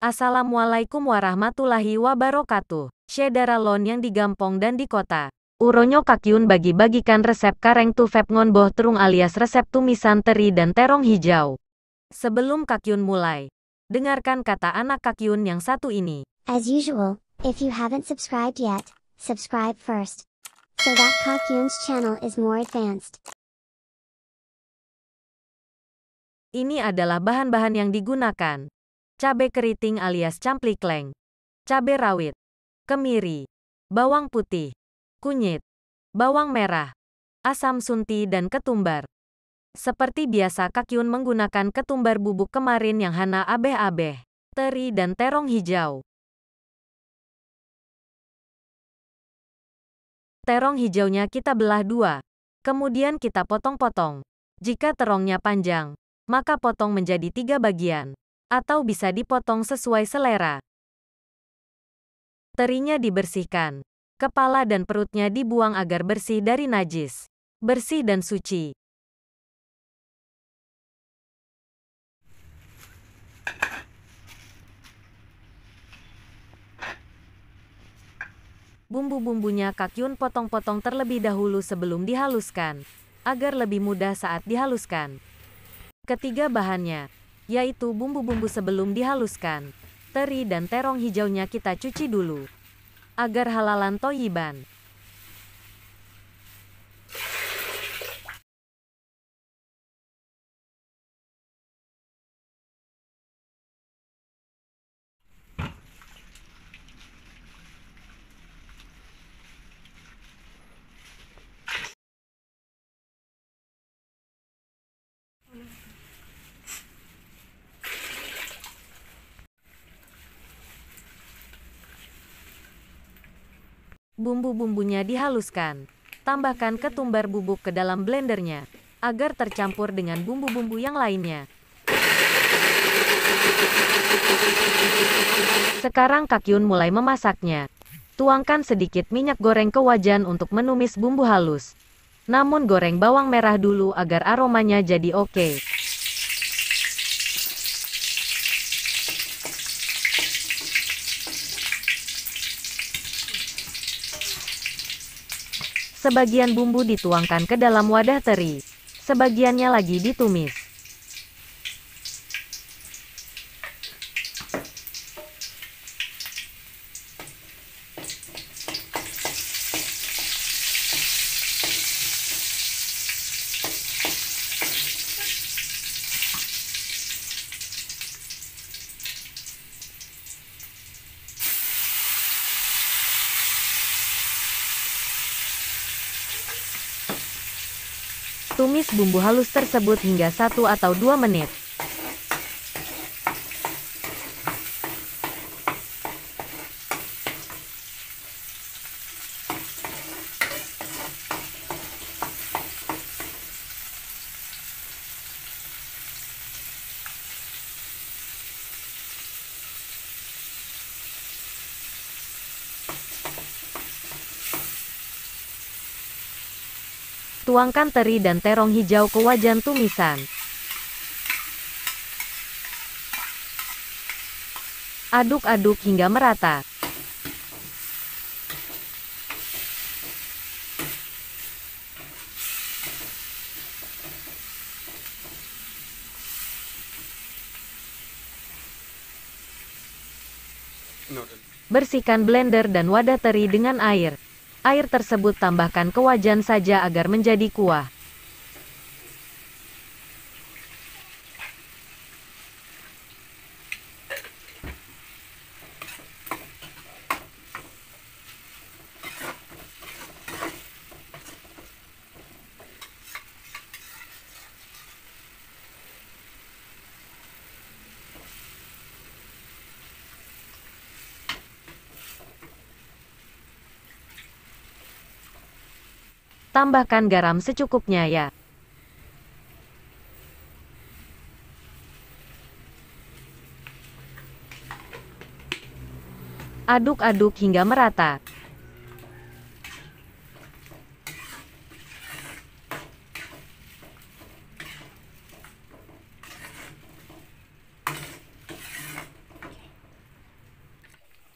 Assalamualaikum warahmatullahi wabarakatuh. Syederalon yang digampong dan di kota. Uronyo kakyun bagi-bagikan resep kareng tu fep ngon boh terung alias resep tumisan teri dan terong hijau. Sebelum kakyun mulai, dengarkan kata anak kakyun yang satu ini. As usual, if you haven't subscribed yet, subscribe first. So that Kakyun's channel is more advanced. Ini adalah bahan-bahan yang digunakan. Cabai keriting alias camplikleng, cabai rawit, kemiri, bawang putih, kunyit, bawang merah, asam sunti dan ketumbar. Seperti biasa kakyun menggunakan ketumbar bubuk kemarin yang hana abeh-abeh, teri dan terong hijau. Terong hijaunya kita belah dua, kemudian kita potong-potong. Jika terongnya panjang, maka potong menjadi 3 bagian. Atau bisa dipotong sesuai selera. Terinya dibersihkan. Kepala dan perutnya dibuang agar bersih dari najis. Bersih dan suci. Bumbu-bumbunya kakyun potong-potong terlebih dahulu sebelum dihaluskan, agar lebih mudah saat dihaluskan. Ketiga bahannya, yaitu bumbu-bumbu sebelum dihaluskan. Teri dan terong hijaunya kita cuci dulu, agar halalan toyiban. Bumbu-bumbunya dihaluskan. Tambahkan ketumbar bubuk ke dalam blendernya, agar tercampur dengan bumbu-bumbu yang lainnya. Sekarang kakyun mulai memasaknya. Tuangkan sedikit minyak goreng ke wajan untuk menumis bumbu halus. Namun goreng bawang merah dulu agar aromanya jadi oke. Sebagian bumbu dituangkan ke dalam wadah teri. Sebagiannya lagi ditumis. Tumis bumbu halus tersebut hingga 1 atau 2 menit. Tuangkan teri dan terong hijau ke wajan tumisan. Aduk-aduk hingga merata. Bersihkan blender dan wadah teri dengan air. Air tersebut tambahkan ke wajan saja agar menjadi kuah. Tambahkan garam secukupnya ya. Aduk-aduk hingga merata.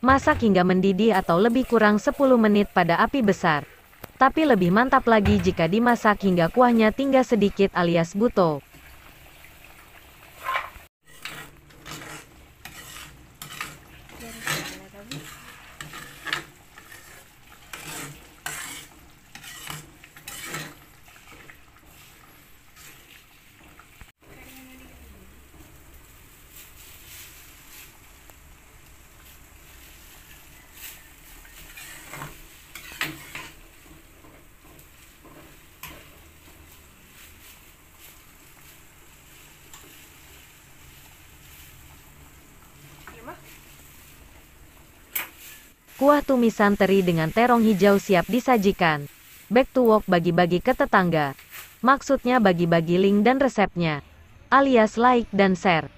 Masak hingga mendidih atau lebih kurang 10 menit pada api besar. Tapi lebih mantap lagi jika dimasak hingga kuahnya tinggal sedikit alias buto. Kuah tumisan teri dengan terong hijau siap disajikan. Back to work bagi-bagi ke tetangga. Maksudnya bagi-bagi link dan resepnya. Alias like dan share.